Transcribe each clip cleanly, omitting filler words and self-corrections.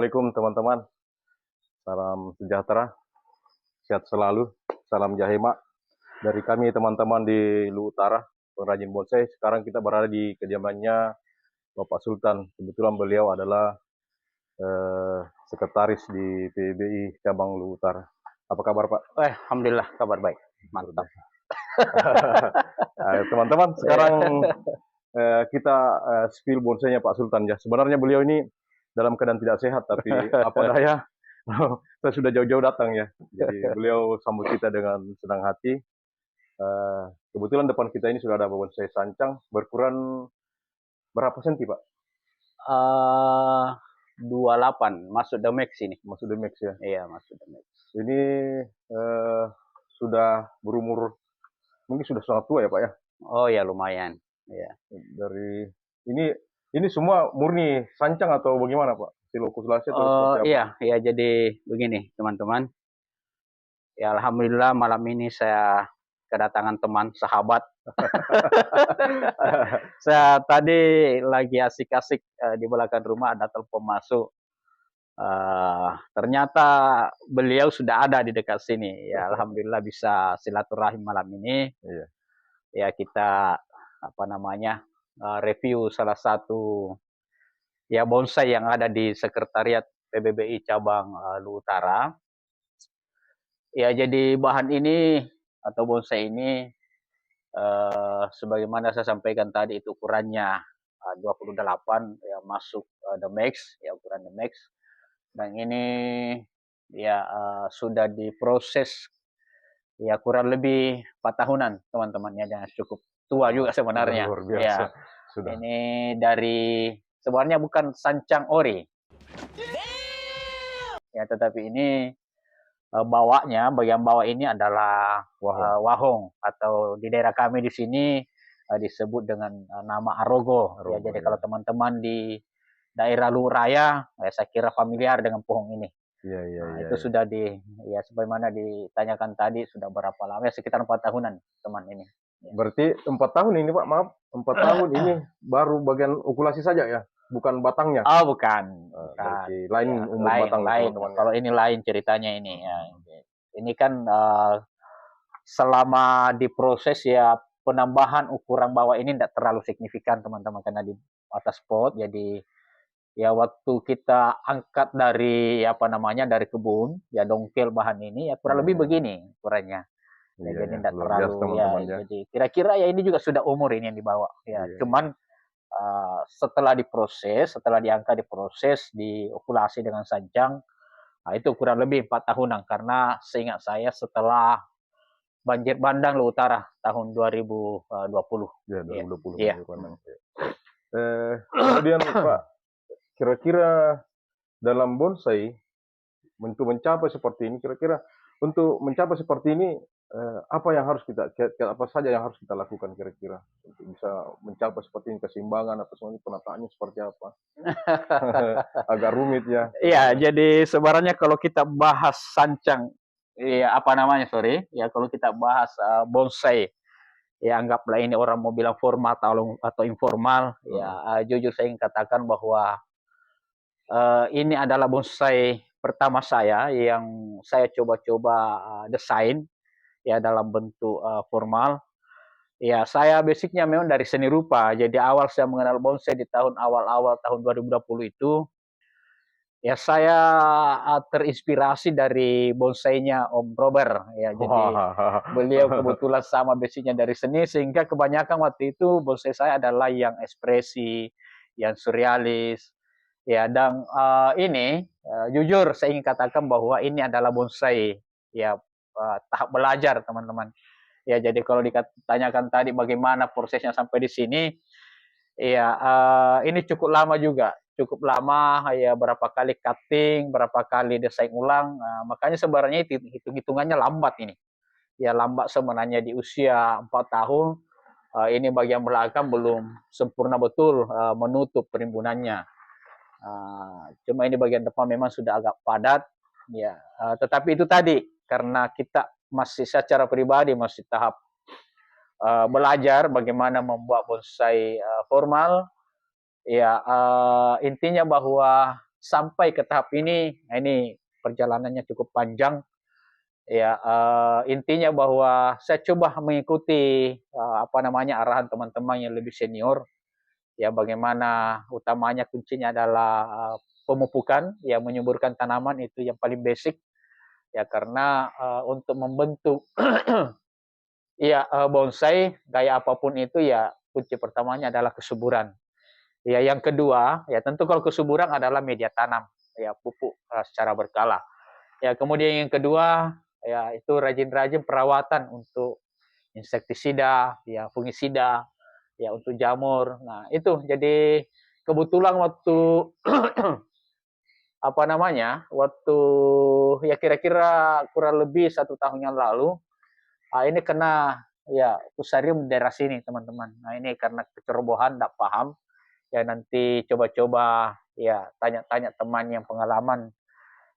Assalamualaikum teman-teman, salam sejahtera, sehat selalu, salam Jahema dari kami teman-teman di Lu Utara, pengrajin bonsai. Sekarang kita berada di kediamannya Bapak Sultan. Kebetulan beliau adalah sekretaris di PBI cabang Lu Utara. Apa kabar Pak? Alhamdulillah kabar baik, mantap. Teman-teman, sekarang kita spill bonsainya Pak Sultan ya. Sebenarnya beliau ini dalam keadaan tidak sehat, tapi apa daya, saya sudah jauh-jauh datang ya. Jadi beliau sambut kita dengan senang hati. Kebetulan depan kita ini sudah ada bonsai sancang, berukuran berapa senti Pak? 28, masuk the max ini. Masuk the max ya? Iya, masuk the max. Ini sudah berumur, mungkin sudah sangat tua ya Pak ya? Oh ya, lumayan. Ya. Dari ini semua murni sancang atau bagaimana Pak? Silokuslasi atau seperti apa? Iya, jadi begini teman-teman. Ya alhamdulillah malam ini saya kedatangan teman sahabat. Saya tadi lagi asik-asik di belakang rumah ada telepon masuk. Ternyata beliau sudah ada di dekat sini. Ya alhamdulillah bisa silaturahim malam ini. Iya. Ya kita review salah satu ya bonsai yang ada di sekretariat PBBI cabang Lu Utara. Ya jadi bahan ini atau bonsai ini sebagaimana saya sampaikan tadi itu ukurannya 28 ya masuk the max ya ukuran the max, dan ini ya sudah diproses ya kurang lebih 4 tahunan teman-teman ya, dan cukup tua juga sebenarnya. Luar biasa. Ya. Sudah. Ini dari sebenarnya bukan sancang ori. Ya, tetapi ini bagian bawah ini adalah wahong atau di daerah kami di sini disebut dengan nama arogo. Ya, jadi kalau teman-teman di daerah Luraya, saya kira familiar dengan pohon ini. Itu sudah sebagaimana ditanyakan tadi, sudah berapa lama? Ya, sekitar 4 tahunan teman ini. Ya. Berarti 4 tahun ini Pak, maaf, 4 tahun ini baru bagian okulasi saja ya? Bukan batangnya? Oh bukan. Berarti lain ya, umur batang lain. Kalau ini lain ceritanya ini. Ya. Ini kan selama diproses ya penambahan ukuran bawah ini tidak terlalu signifikan teman-teman, karena di atas pot. Jadi ya waktu kita angkat dari dari kebun ya dongkel bahan ini ya kurang lebih begini ukurannya. Ya, jadi tidak terlalu jadi kira-kira ya ini juga sudah umur ini yang dibawa ya. Cuman setelah diproses, setelah diangkat, diproses, diokulasi dengan sancang, itu kurang lebih 4 tahunan, karena seingat saya setelah banjir bandang Lu Utara tahun 2020. Ya, 2020. Iya. Kemudian Pak, kira-kira dalam bonsai untuk mencapai seperti ini, kira-kira untuk mencapai seperti ini apa saja yang harus kita lakukan kira-kira untuk bisa mencapai seperti ini, keseimbangan atau semuanya, penataannya seperti apa? Agak rumit ya. Iya, jadi sebenarnya kalau kita bahas sancang, kalau kita bahas bonsai, ya anggaplah ini orang mau bilang formal atau informal, ya jujur saya ingin katakan bahwa ini adalah bonsai pertama saya yang saya coba-coba desain ya dalam bentuk formal. Ya, saya basicnya memang dari seni rupa. Jadi awal saya mengenal bonsai di awal tahun 2020 itu, ya saya terinspirasi dari bonsainya Om Robert. Ya, jadi beliau kebetulan sama basicnya dari seni, sehingga kebanyakan waktu itu bonsai saya adalah yang ekspresi, yang surrealis. Ya, dan ini jujur saya ingin katakan bahwa ini adalah bonsai ya tahap belajar teman-teman. Ya, jadi kalau ditanyakan tadi bagaimana prosesnya sampai di sini, ya ini cukup lama juga, cukup lama ya, berapa kali cutting, berapa kali desain ulang. Makanya sebenarnya hitung-hitungannya lambat ini. Ya lambat sebenarnya di usia 4 tahun. Ini bagian belakang belum sempurna betul menutup perimbunannya. Cuma ini bagian depan memang sudah agak padat. Ya, tetapi itu tadi karena kita masih secara pribadi masih tahap belajar bagaimana membuat bonsai formal. Ya intinya bahwa sampai ke tahap ini, nah ini perjalanannya cukup panjang. Ya, intinya bahwa saya coba mengikuti arahan teman-teman yang lebih senior. Ya, bagaimana utamanya kuncinya adalah pemupukan, ya menyuburkan tanaman itu yang paling basic. Ya, karena untuk membentuk ya bonsai gaya apapun itu ya kunci pertamanya adalah kesuburan. Ya, yang kedua, ya tentu kalau kesuburan adalah media tanam, ya pupuk secara berkala. Ya, kemudian yang kedua, ya itu rajin-rajin perawatan untuk insektisida, ya fungisida, ya untuk jamur. Nah, itu jadi kebetulan waktu waktu ya kira-kira kurang lebih 1 tahun yang lalu, ini kena ya fusarium di daerah sini, teman-teman. Nah, ini karena kecerobohan, tidak paham. Ya nanti coba-coba ya tanya-tanya teman yang pengalaman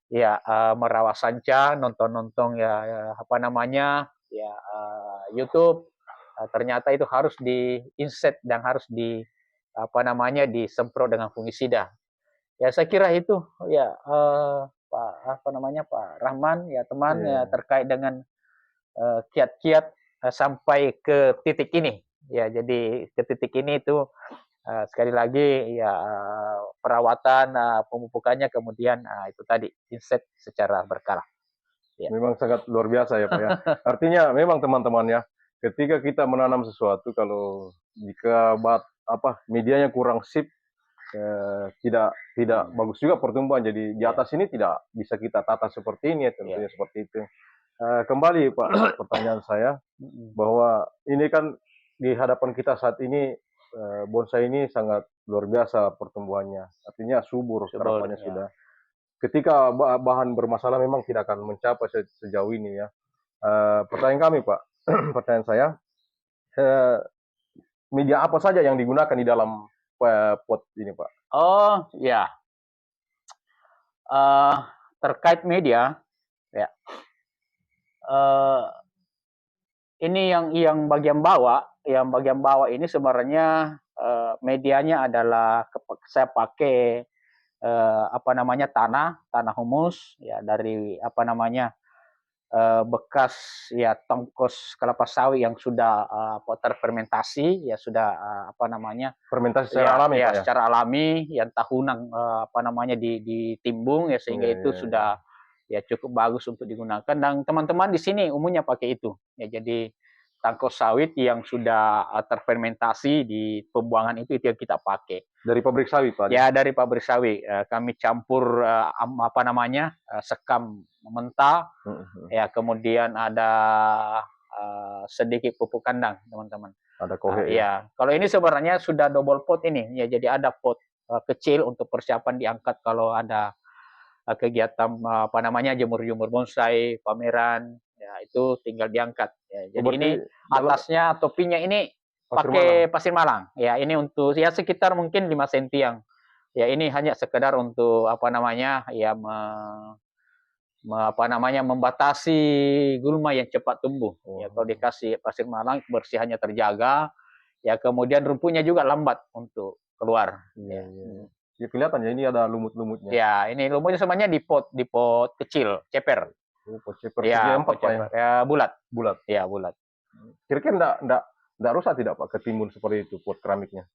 ya merawat sanca, nonton-nonton ya YouTube. Ternyata itu harus di inset dan harus disemprot dengan fungisida. Ya saya kira itu ya Pak Rahman ya teman ya terkait dengan kiat-kiat sampai ke titik ini. Ya jadi ke titik ini itu sekali lagi ya perawatan pemupukannya kemudian itu tadi inset secara berkala. Ya. Memang sangat luar biasa ya Pak ya. Artinya memang teman-teman ya, ketika kita menanam sesuatu kalau jika medianya kurang sip, tidak bagus juga pertumbuhan. Jadi di atas ini tidak bisa kita tata seperti ini ya, tentunya seperti itu. Kembali Pak, pertanyaan saya bahwa ini kan di hadapan kita saat ini bonsai ini sangat luar biasa pertumbuhannya. Artinya subur harapannya sudah. Ketika bahan bermasalah memang tidak akan mencapai sejauh ini ya. Pertanyaan kami Pak, pertanyaan saya, media apa saja yang digunakan di dalam pot ini Pak? Oh ya, terkait media ya, ini yang bagian bawah ini sebenarnya medianya adalah saya pakai tanah humus ya dari bekas ya tongkos kelapa sawit yang sudah terfermentasi ya sudah fermentasi secara alami ya Pak ya? secara alami yang tahunan ditimbung ya sehingga itu sudah ya cukup bagus untuk digunakan dan teman-teman di sini umumnya pakai itu ya jadi tangkos sawit yang sudah terfermentasi di pembuangan itu yang kita pakai dari pabrik sawit Pak? Ya dari pabrik sawit kami campur sekam mentah ya kemudian ada sedikit pupuk kandang teman-teman. Ada kohe ya. Kalau ini sebenarnya sudah double pot ini ya jadi ada pot kecil untuk persiapan diangkat kalau ada kegiatan jemur-jemur bonsai, pameran, ya itu tinggal diangkat. Ya, jadi ini atasnya topinya ini pakai pasir malang. Ya ini untuk ya sekitar mungkin 5 cm yang ya ini hanya sekedar untuk membatasi gulma yang cepat tumbuh. Ya kalau dikasih pasir malang kebersihannya terjaga. Ya kemudian rumputnya juga lambat untuk keluar. Ya kelihatan ya ini ada lumut-lumutnya. Ya, ini lumutnya sebenarnya di pot kecil, ceper. Pot ceper ya, empat Pak ya? Ya, bulat. Bulat. Ya, bulat. Kira-kira enggak rusak tidak Pak ketimbun seperti itu pot keramiknya?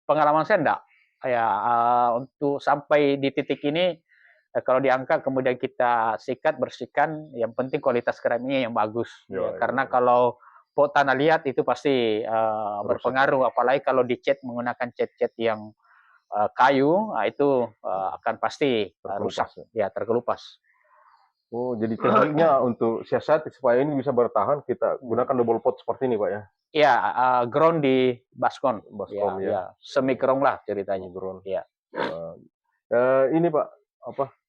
Pengalaman saya enggak. Ya, untuk sampai di titik ini kalau diangkat kemudian kita sikat bersihkan, yang penting kualitas keramiknya yang bagus. Karena kalau pot tanah liat itu pasti berpengaruh, apalagi kalau dicat menggunakan cat yang kayu, itu akan pasti rusak, ya terkelupas. Oh, jadi tekniknya untuk siasat supaya ini bisa bertahan, kita gunakan double pot seperti ini Pak ya? Iya, ground di baskom ya. Semi kerong lah ceritanya. Ground. Ya. Ini Pak,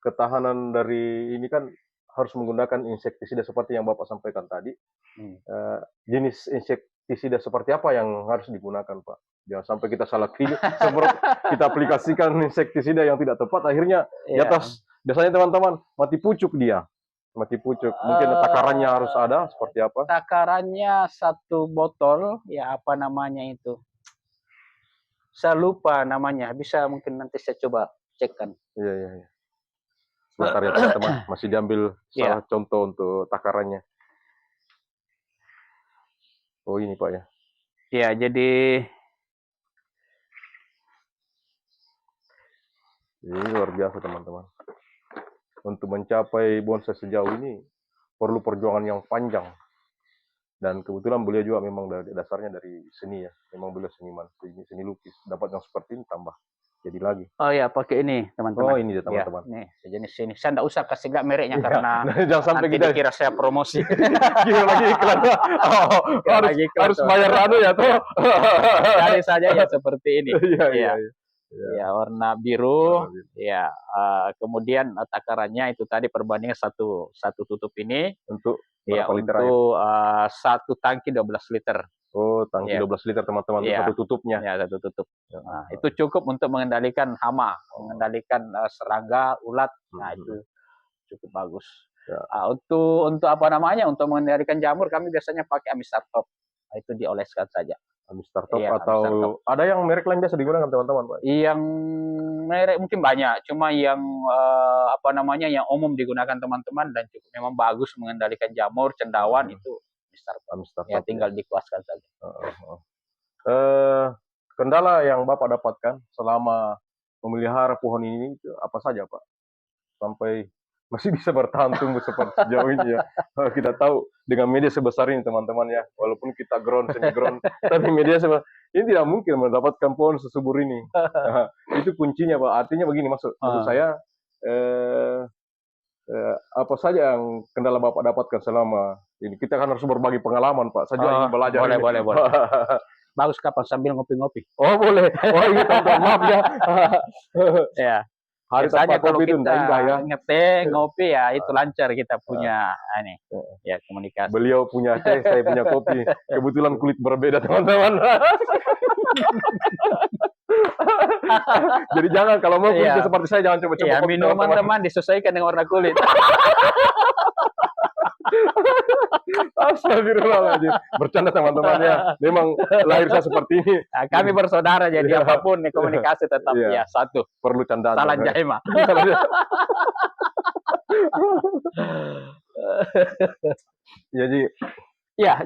ketahanan dari ini kan harus menggunakan insektisida seperti yang Bapak sampaikan tadi. Jenis insektisida seperti apa yang harus digunakan Pak? Jangan sampai kita salah pilih, kita aplikasikan insektisida yang tidak tepat, akhirnya di atas biasanya teman-teman mati pucuk dia. Mati pucuk. Mungkin takarannya harus ada seperti apa? Takarannya 1 botol, ya itu. Saya lupa namanya. Bisa mungkin nanti saya coba cekkan. Iya, iya, iya. Sebentar ya teman-teman, masih diambil Iya. salah contoh untuk takarannya. Oh ini Pak ya. Ya, jadi Ini luar biasa teman-teman. Untuk mencapai bonsai sejauh ini perlu perjuangan yang panjang. Dan kebetulan beliau juga memang dari dasarnya dari seni ya. Memang beliau seniman, seni lukis. Dapat yang seperti ini tambah jadi lagi. oh ya pakai ini Oh teman-teman. ini dia Ya, teman-teman. nih sejenis ini. Saya enggak usah kasih nggak mereknya Iya, karena nah, jangan sampai nanti kita dikira saya promosi. gila lagi iklan. Oh, Ya, harus lagi iklan harus tuh. bayar anu ya tuh. Cari saja ya seperti ini. Iya, iya, Ya, iya. Iya. ya warna biru. Warna biru. Ya, kemudian takarannya itu tadi perbandingan satu tutup ini. Untuk Ya, berapa liter air? untuk satu tangki 12 liter. Oh, tangki Iya. 12 liter teman-teman untuk Iya. satu tutupnya. Ya, satu tutup. Ya. Nah, itu cukup untuk mengendalikan hama, mengendalikan serangga, ulat. Nah, itu cukup bagus. Ya. Untuk apa namanya? Untuk mengendalikan jamur kami biasanya pakai Amistar Top. Nah, itu dioleskan saja. Amistar Top Iya, atau Amistar Top. ada yang merek lain biasa digunakan teman-teman, Pak? Yang merek mungkin banyak, cuma yang apa namanya? Yang umum digunakan teman-teman dan cukup memang bagus mengendalikan jamur, cendawan itu Amistar Top. Amistar Ya, Top. tinggal dikuaskan saja. Kendala yang Bapak dapatkan selama memelihara pohon ini itu apa saja, Pak? Sampai masih bisa bertahan tumbuh seperti sejauh ini ya. Kita tahu dengan media sebesar ini teman-teman ya, walaupun kita ground, semi ground, tapi media sebesar ini tidak mungkin mendapatkan pohon sesubur ini. Itu kuncinya Pak. Artinya begini maksud saya, apa saja yang kendala Bapak dapatkan selama ini? Kita kan harus berbagi pengalaman Pak. Saya juga ingin belajar. Boleh. Bagus kapan sambil ngopi-ngopi. Oh boleh. Oh ini teman-teman maaf ya. Ya. Hari Biasanya tanpa kalau kopi itu kita indah ya. ngeteh, ngopi ya itu lancar kita punya ini ya komunikasi. Beliau punya teh, saya punya kopi. Kebetulan kulit berbeda teman-teman. Jadi jangan kalau mau kulitnya seperti saya jangan coba-coba. Ya, minuman teman disesuaikan dengan warna kulit. Astagfirullahaladzim. Bercanda teman-teman ya. Memang lahir saya seperti ini. Nah, kami bersaudara jadi apapun komunikasi tetap ya satu. Perlu candaan. Salam jahima.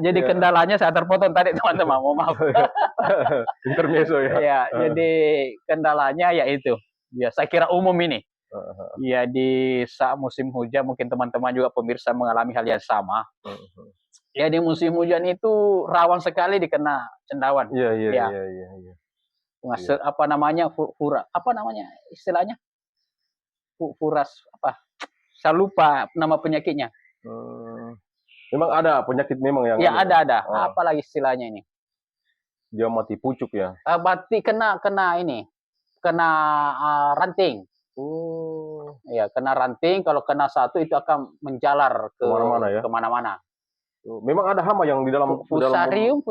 Jadi kendalanya saya terpotong tadi teman-teman, mohon maaf. Intermezzo ya. Ya, jadi kendalanya yaitu ya saya kira umum ini. Ya di saat musim hujan mungkin teman-teman juga pemirsa mengalami hal yang sama. Ya di musim hujan itu rawan sekali dikena cendawan. Iya. Apa namanya? Apa namanya istilahnya? Furas apa? Saya lupa nama penyakitnya. Memang ada penyakit memang yang. Ya ada. Apalagi istilahnya ini? Dia mati pucuk ya. Mati kena ini. Kena ranting. Ya kena ranting. Kalau kena satu itu akan menjalar ke kemana-mana. Memang ada hama yang di dalam Fusarium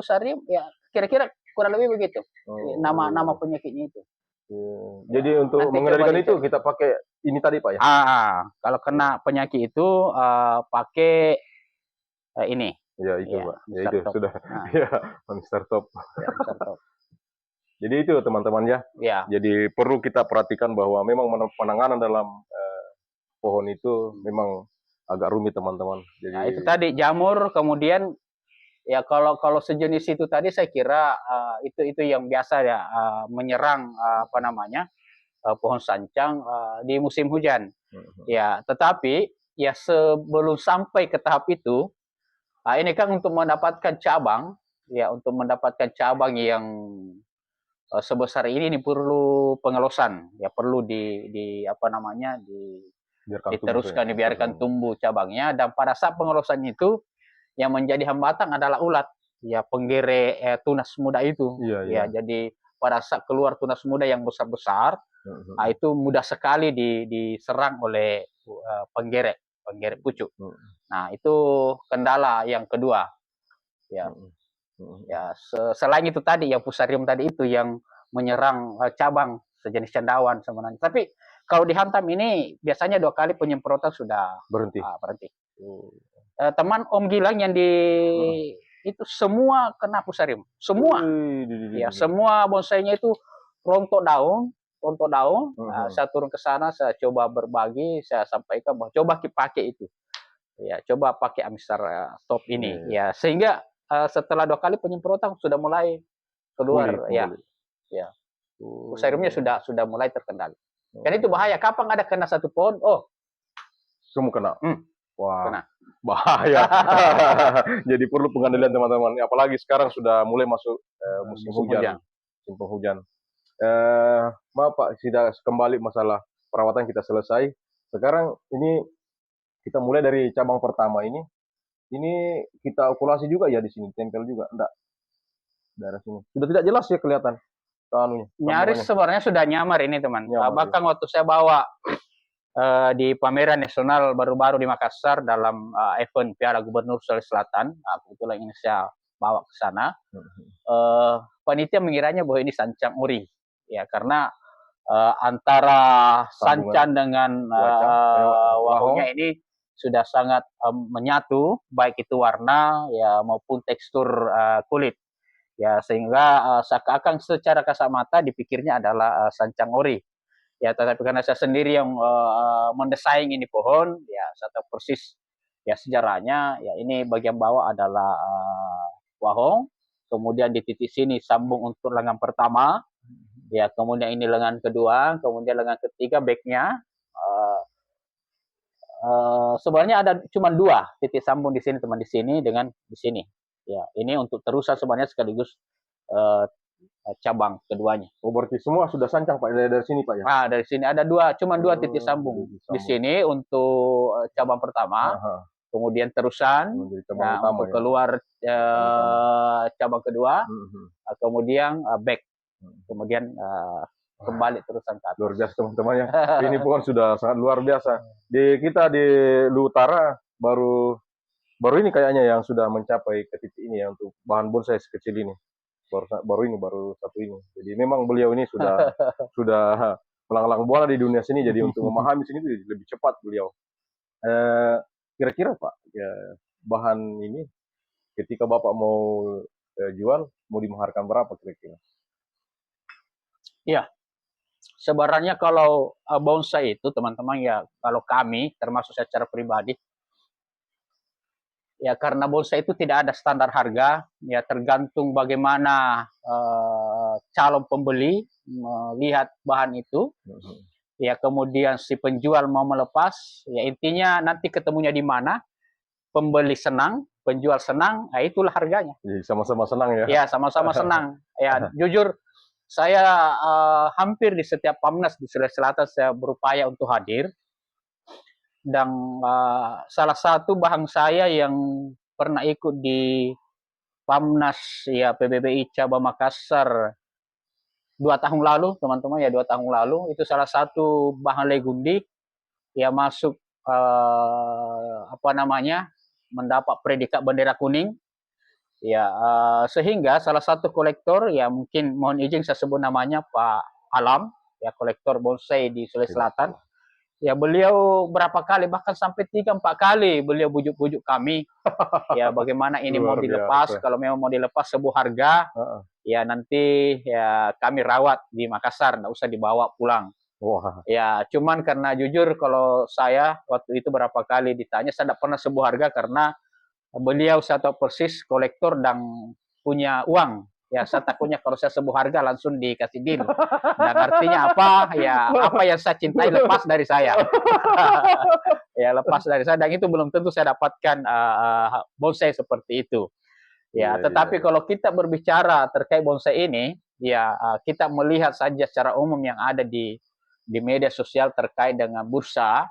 ya kira-kira kurang lebih begitu. Nama penyakitnya itu. Jadi untuk mengendalikan itu kita pakai ini tadi Pak ya. Kalau kena penyakit itu pakai ini. Ya itu Pak. Ya itu sudah. Ya Amistar Top. Jadi itu teman-teman ya. Jadi perlu kita perhatikan bahwa memang penanganan dalam pohon itu memang agak rumit teman-teman. Jadi nah, itu tadi jamur, kemudian ya kalau sejenis itu tadi saya kira itu yang biasa ya menyerang apa namanya pohon sancang di musim hujan. Ya, tetapi ya sebelum sampai ke tahap itu, ini kan untuk mendapatkan cabang yang sebesar ini perlu pengelosan, ya perlu diteruskan, dibiarkan tumbuh cabangnya, dan pada saat pengelosan itu yang menjadi hambatan adalah ulat, ya penggere tunas muda itu. Jadi pada saat keluar tunas muda yang besar-besar, itu mudah sekali diserang oleh penggere pucuk. Nah itu kendala yang kedua. Ya selain itu tadi yang Fusarium tadi itu yang menyerang cabang sejenis cendawan sebenarnya. Tapi kalau dihantam ini biasanya 2 kali penyemprotan sudah berhenti. Teman Om Gilang yang di itu semua kena Fusarium, semua. Ya semua bonsainya itu rontok daun. Saya turun ke sana, saya coba berbagi, saya sampaikan bahwa coba pakai itu. Ya, coba pakai Amistar top ini. Ya, sehingga setelah 2 kali penyemprotan sudah mulai keluar. Ya, ya. Serumnya sudah mulai terkendali. Karena itu bahaya. Kapan ada kena satu pohon, semua kena. Wah, kena. Bahaya. Jadi perlu pengendalian teman-teman. Apalagi sekarang sudah mulai masuk musim hujan. Musim penghujan. Maaf Pak, sudah kembali masalah perawatan kita selesai. Sekarang ini kita mulai dari cabang pertama ini. Ini kita okulasi juga ya di sini, tempel juga, enggak? Daerah sini. Sudah tidak jelas ya kelihatan. Nyaris sebenarnya sudah nyamar ini teman. Bahkan waktu saya bawa di pameran nasional baru-baru di Makassar dalam event Piala Gubernur Sulawesi Selatan, kebetulan ini saya bawa ke sana. Panitia mengiranya bahwa ini sancang ori, ya karena antara sancan dengan wahongnya ini sudah sangat menyatu, baik itu warna ya maupun tekstur kulit. Ya, sehingga seakan secara kasat mata dipikirnya adalah sancang ori. Ya, tetapi karena saya sendiri yang mendesain ini pohon, ya saya tahu persis ya sejarahnya. Ya, ini bagian bawah adalah wahong, kemudian di titik sini sambung untuk lengan pertama, ya kemudian ini lengan kedua, kemudian lengan ketiga backnya. Sebenarnya ada cuma 2 titik sambung di sini teman, di sini dengan di sini. Ya, ini untuk terusan sebenarnya sekaligus cabang keduanya. Berarti semua sudah sancang Pak dari sini Pak ya? Dari sini ada cuma 2 titik sambung. Di sini untuk cabang pertama, kemudian terusan untuk keluar cabang kedua, kemudian back, kemudian kembali terusan ke atas. Luar biasa teman-teman ya. Ini pohon sudah sangat luar biasa. Kita di Lu Utara baru ini kayaknya yang sudah mencapai ke titik ini ya untuk bahan bonsai sekecil ini. Baru satu ini. Jadi memang beliau ini sudah melanglang buana di dunia sini. Jadi untuk memahami sini lebih cepat beliau. Kira-kira Pak, ya, bahan ini ketika Bapak mau jual, mau dimaharkan berapa kira-kira? Iya, sebenarnya kalau bonsai itu teman-teman ya, kalau kami termasuk secara pribadi, ya karena bonsai itu tidak ada standar harga, ya tergantung bagaimana calon pembeli melihat bahan itu, ya kemudian si penjual mau melepas, ya intinya nanti ketemunya di mana, pembeli senang, penjual senang, nah itulah harganya. Jadi sama-sama senang ya? Ya sama-sama senang. Ya jujur saya hampir di setiap Pamnas di Sulawesi Selatan saya berupaya untuk hadir. Dan salah satu bahang saya yang pernah ikut di Pamnas ya PBBI Cabang Makassar 2 tahun lalu teman-teman ya, 2 tahun lalu itu salah satu bahang legundik ya masuk mendapat predikat bendera kuning ya, sehingga salah satu kolektor ya mungkin mohon izin saya sebut namanya Pak Alam ya, kolektor bonsai di Sulawesi Selatan. Ya beliau berapa kali, bahkan sampai 3-4 kali beliau bujuk-bujuk kami. Ya bagaimana ini mau dilepas, kalau memang mau dilepas sebuah harga, ya nanti ya kami rawat di Makassar, nggak usah dibawa pulang. Ya cuman karena jujur kalau saya waktu itu berapa kali ditanya, saya tidak pernah sebuah harga karena beliau saya tahu persis kolektor dan punya uang. Ya saya takutnya kalau saya sebut harga langsung dikasih deal. Dan artinya apa? Ya apa yang saya cintai lepas dari saya. Ya lepas dari saya, dan itu belum tentu saya dapatkan bonsai seperti itu. Ya, tetapi kalau kita berbicara terkait bonsai ini, ya kita melihat saja secara umum yang ada di media sosial terkait dengan bursa.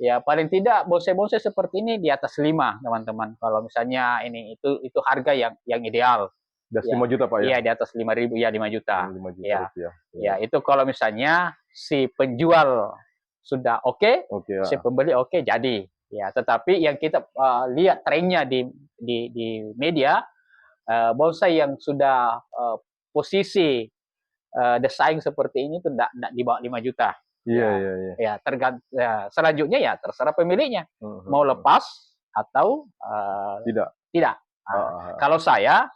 Ya paling tidak bonsai-bonsai seperti ini di atas 5 teman-teman. Kalau misalnya ini itu harga yang ideal. Di atas 5 juta Pak ya? Iya di atas 5.000 ya 5 juta. 5 juta ya. rupiah. Ya itu kalau misalnya si penjual sudah oke, si pembeli oke, jadi. Ya tetapi yang kita lihat trennya di media, bonsai yang sudah posisi desain seperti ini tuh tidak di bawah 5 juta. Iya. Ya selanjutnya ya terserah pemiliknya mau lepas atau tidak. Kalau saya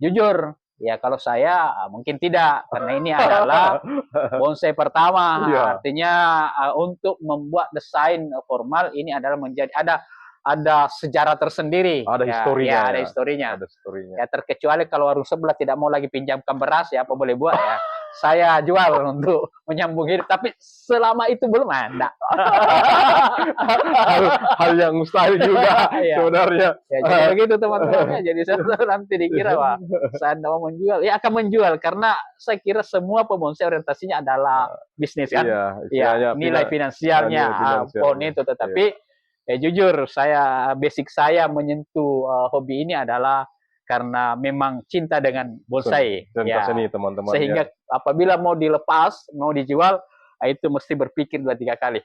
jujur Ya kalau saya mungkin tidak, karena ini adalah bonsai pertama. Iya. Artinya untuk membuat desain formal ini adalah menjadi ada sejarah tersendiri. Ada historinya ada ya. historinya. Ada historinya. Ya terkecuali kalau warung sebelah tidak mau lagi pinjamkan beras, ya apa boleh buat ya. Saya jual untuk menyambung hidup, tapi selama itu belum ada. hal yang mustahil juga Iya. sebenarnya. Ya jadi begitu teman-teman. Jadi saya nanti dikira wah saya tidak mau menjual. Ya akan menjual karena saya kira semua pembonsai orientasinya adalah bisnis kan. Iya, Ya istilahnya nilai finansialnya nilai finansialnya. pohon itu. Tetapi jujur saya basic saya menyentuh hobi ini adalah karena memang cinta dengan bonsai. Dan Ya. keseni teman-teman. Sehingga apabila mau dilepas, mau dijual, itu mesti berpikir 2-3 kali.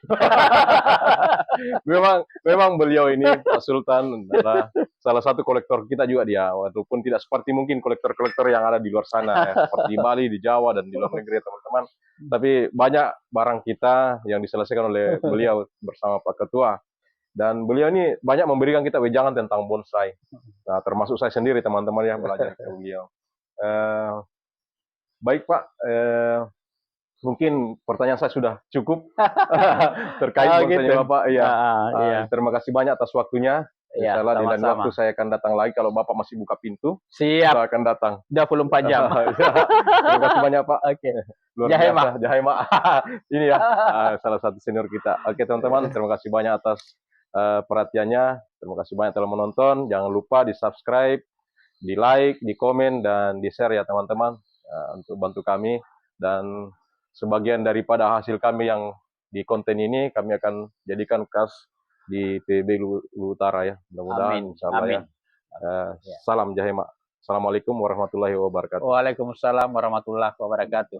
memang beliau ini Pak Sultan adalah salah satu kolektor kita juga dia, walaupun tidak seperti mungkin kolektor-kolektor yang ada di luar sana ya, seperti di Bali, di Jawa dan di luar negeri teman-teman. Tapi banyak barang kita yang diselesaikan oleh beliau bersama Pak Ketua. Dan beliau ini banyak memberikan kita wejangan tentang bonsai. Nah, termasuk saya sendiri teman-teman yang belajar ke beliau. Baik Pak, mungkin pertanyaan saya sudah cukup terkait bonsainya Bapak. Iya. Terima kasih banyak atas waktunya. Ya, Insyaallah di lain sama-sama. waktu saya akan datang lagi kalau Bapak masih buka pintu. Siap. Saya akan datang. 24 jam. Terima kasih banyak Pak. Oke. Luar Jahema. biasa, Jahema. Ini ya salah satu senior kita. Oke teman-teman, terima kasih banyak atas perhatiannya. Terima kasih banyak telah menonton. Jangan lupa di subscribe, di like, di komen, dan di share ya teman-teman untuk bantu kami. Dan sebagian daripada hasil kami yang di konten ini kami akan jadikan kas di PB Luwu Utara ya. Mudah-mudahan insyaallah ya. Salam Jahema. Assalamualaikum warahmatullahi wabarakatuh. Waalaikumsalam warahmatullahi wabarakatuh.